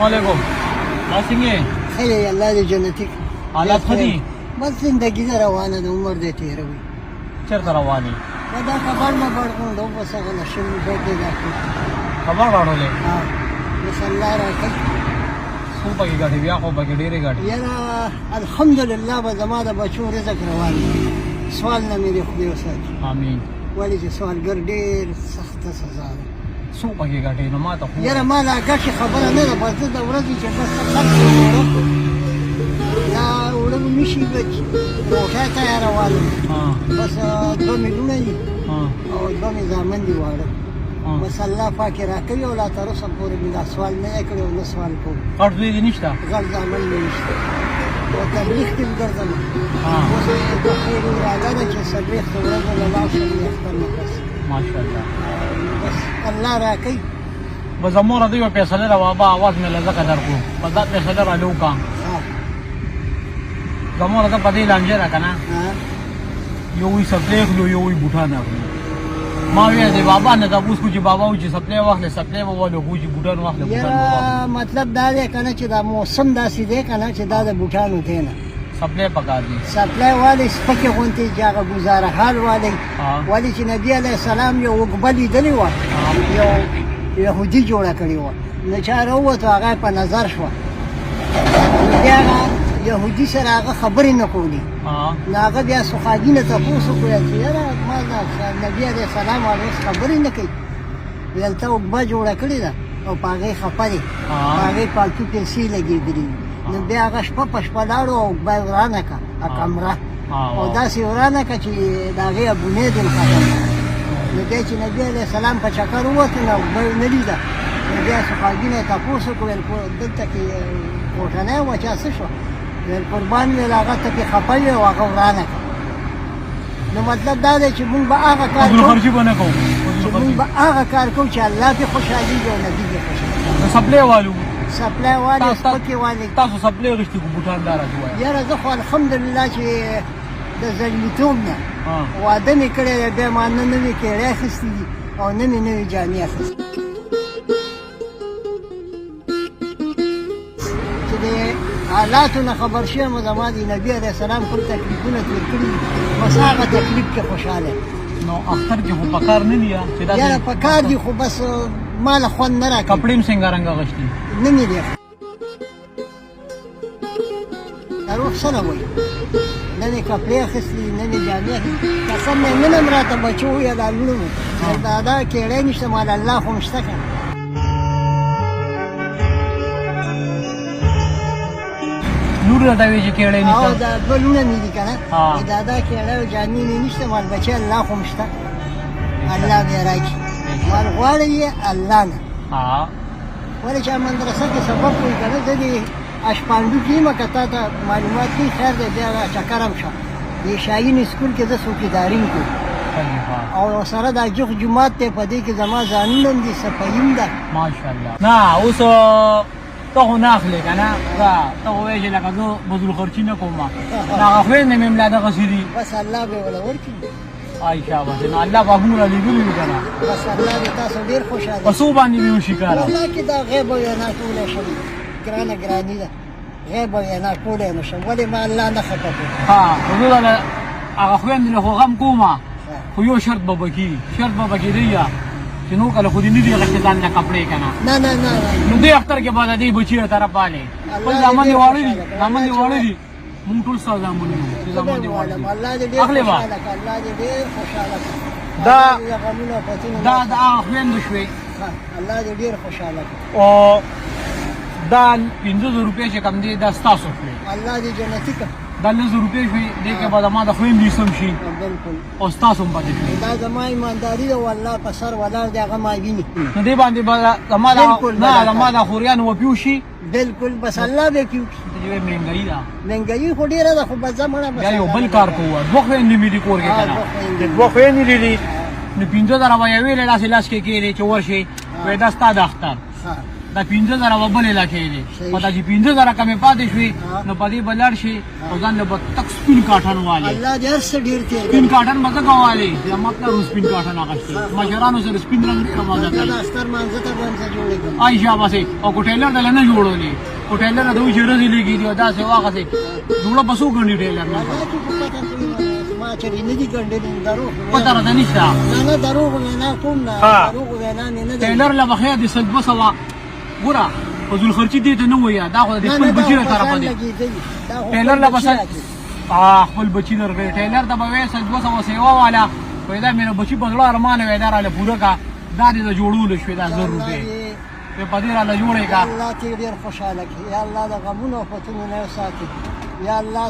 अलैकुम सिंह خیر الله دې جنتي حالات ښه دي بس زندگی ده روانه ده عمر دې تېروي چېرته روانې دا خبر مه بړغونډو بس هغه نشم به دې دا خبر راوړلې بس الله راکړي څو پکې ګټې بیا خو پکې ډېرې ګټې یاره الحمدلله به زما د بچو رزق روان دی سوال نه مې دې خدای وساتي امین ولې چې سوالګر ډېر سخته سزا ده څو پکې ګټې نو ما ته خو یاره ما لا ګټې خبره نه ده بس زه د ورځې چې بس خرڅ یا اوړه به مې شي روټۍ تیارولم بس 2 میلیونه دي او 2 مې زامن دي واړه بس الله پاک راکوي او لا تر اوسه پورې مې دا سوال نه دی کړی او نه سوال کوم غټ زوی دې نشته غټ زامن مې نشته او تبلیغ کې ګرځم اوس د خیر اراده ده چې څلوېښتو ورځو له لاړ شم د اختر نه پس ماشاءالله بس الله راکوي به زموږ د یو فیصله را بابا اواز مې له ځکه درکړو په دا فیصله را لوکا زموږ د په دې لانجه را که نه یو وي سپلی اخلو یو وي بوټان اخلو ما ویل دی بابا نه تپوس کو چې بابا و چې سپلی واخلې سپلی به ولو کو چې بوټان واخلې یاره مطلب دا دی که نه چې دا موسم داسې دی که نه چې دا د بوټانو دی نه سپلی پکار دي سپلی والی سپکې غوندې چې هغه ګزاره حال والی ولې چې نبي علیه السلام یو اوږبه لیدلې وه یو یهودي جوړه کړې وه نو چا راووتو هغه په نظر شوه بیا هغه یهودي سره هغه خبرې نه کولې نو هغه بیا سخاجي نه تپوس وکړه چې یاره ما نبي علیه السلام اوس خبرې نه کوي ویل ته اوږبه جوړه کړې ده او په هغې خفه دی په هغې پالتو پیسې لګېدلې نو بیا هغه شپه په شپه لاړو او اوږبه یې ورانه کړه کمره او داسې ورانه کړه چې د هغې ابونې دې ختم نو بیا چې نبي علیه السلام په چکر ووتو نو اوږبه یې نه لیده نو بیا سخاجي نه یې تپوس وکړو ویل دلته کې کوټنی وه چا څه شوه ویل قربان ویل هغه ته پې خفه وي او هغه ورانه کړه نو مطلب دا دی چې مونږ به هغه کار کوو چې مونږ به هغه کار کوو چې الله پې خوشحالېږي او نبي پې خوشحالېږي سپلی والو سپلی والي سپکې والي تاسو سپلی غوښتي کو بوټان دا راته وایه یاره زه خو الحمدلله چې د زلمیتوب نه واده مې کړی دی بیا ما نه نوې کیړۍ اخیستي دي او نه مې نوې جامې اخیستي چې د حالاتو نه خبر شوی یم زما د نبي علیه السلام کوم تکلیفونه تېر کړي دي بس هغه تکلیف کې خوشحاله نو اختر کې خو پکار نه دي یاره پکار دي خو بس ما له خوند نه راکوي کپړې هم څنګه رنګه غوښتي نه مې دی روح څه نه وایي نه مې کپړې اخیستلي نه مې جامې اخیستلي قسم مې نن هم راته بچو وویل دا لوڼو دا کیړۍ نشته مال الله خو م شته که لور راته وایي چې کیړۍ نشته او دا 2 لوڼه مې دي که نه دا کیړۍ او جامې مې نشته مال بچی الله خو م شته الله بیا راکړي مال غواړی یې الله نه ولې چې مدرسه کې سبق کوي که نه زه دې اشپانډو کې یم که تا ته معلومات کوي خیر دی بیا چکر هم شه د شاهین سکول کې زه څوکیداري کوم او سره دا جوخ جومات دی په دې کې زما ځانونه هم دي صفایم ده ماشاءالله نه اوس ته خو نه اخلې که نه ته خو وایې چې لکه زه بزل خرچي نه کوم هغه خویندې مې ملا دغسې دي بس الله به وله ورکړي ای شاباس نو الله به هغومره لیدلي وي که نه بس الله دې تاسو ډېر خوشحاله په څو باندې مې وشي کاره والله کې دا غیب او وینا ټولی شم ګرانه ګراني ده غیب او وینا ټولی نه شم ولې ما الله نه خفه کړم خو زه دله هغه خویندې له خو غم کومه خو یو شرط به پکې شرط به پکې دی چې نو کله خو دې نه دي غوښتې ځان له کپړې که نه نو دې اختر کې به د دې بچي طرف والې خپل زامن دې واړه دي زامن دې واړه دي مونږ ټول ستا زامن یو چې زامن دې واړه دي اخلې به دا د هغه خویندو شوې الله دې ډېر خوشحاله کړي او دا 500 روپۍ چې کوم دي دا ستاسو شوې الله دې جنتي کړي دا 100 روپۍ شوې دې کې به زما د خویندې سم شي بالکل او ستاسو هم پاتې شي دا زما ایمانداري ده والله په سر ولاړ دی هغه ما ویني نو دې باندې به زما د خوریانو وپیو شي بالکل بس الله به کیو دې مهنګایي ده مهنګایي خو ډېره ده خو بس زه مړه بیا یو بل کار کوو دوه خویندې مې دي کور کې که نه دوه خویندې دي نو 15,000 به یې ویلې داسې لاس کې کېدې چې ورشي وایي دا ستا د اختر دا 15,000 وبلې لکه دي په دا چې 15,000 کمې پاتې شوې نو په دې بلړ شي او ځان له تک سپین کاټن والے الله دې هر څه ډیر کې سپین کاټن مزه کوالي یا مطلب سپین کاټن اغشتي مشرانو سره سپین رنگ ډیر مزه کوي دا ستر مانځه ته باندې جوړېږي عائشہ باسي او کوټیلر دل نه جوړولې کوټیلر د وجه رزي لګي دی دا څه واغه سي جوړه بسو غنډي ټیلر نه ما چې نه دي ګنډې درو پته را نشته نه درو نه کوم نه درو نه نه ټیلر لا بخیا دي سلب سوا ګورا فزول خرچي دي ته نه ویا دا خو د خپل بچی طرفه دي ټیلر لا بس خپل بچی درغه ټیلر د بوي سلب سوا سیوا والا پیدا مې بچی په ځړه ارمان وې دا را پوره کا دا دې جوړول شو دا 100 روپے په پدې را لجوړې کا الله دې ډېر خوشاله کړي یا الله د غمونو فتنو نه ساتي یا الله